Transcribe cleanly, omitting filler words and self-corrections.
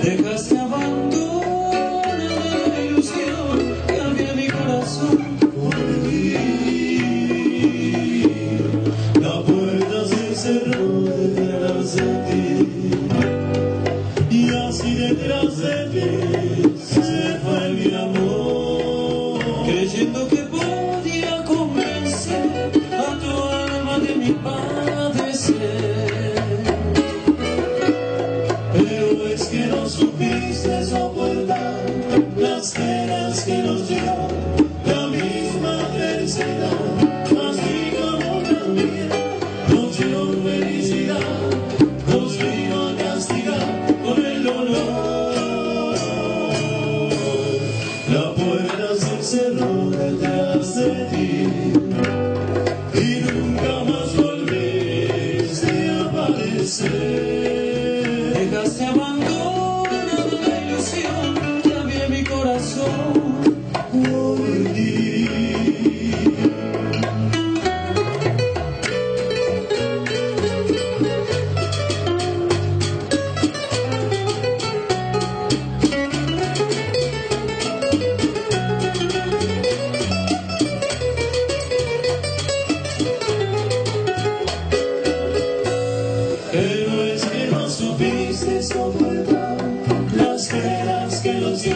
Dejaste abandonada la ilusión, cambié mi corazón por vivir. La puerta se cerró detrás de ti, y así detrás de ti se fue mi amor, creyendo que podía convencer a tu alma de mi padecer. Pero es que no supiste soportar las penas que nos dio la misma adversidad. Así como también nos dio felicidad, nos vino a castigar con el dolor. La puerta se cerró detrás de ti y nunca más volviste a aparecer. Dejaste abandonada la ilusión, cambié mi corazón por ti. Pero es que no supiste soportar las penas que nos dio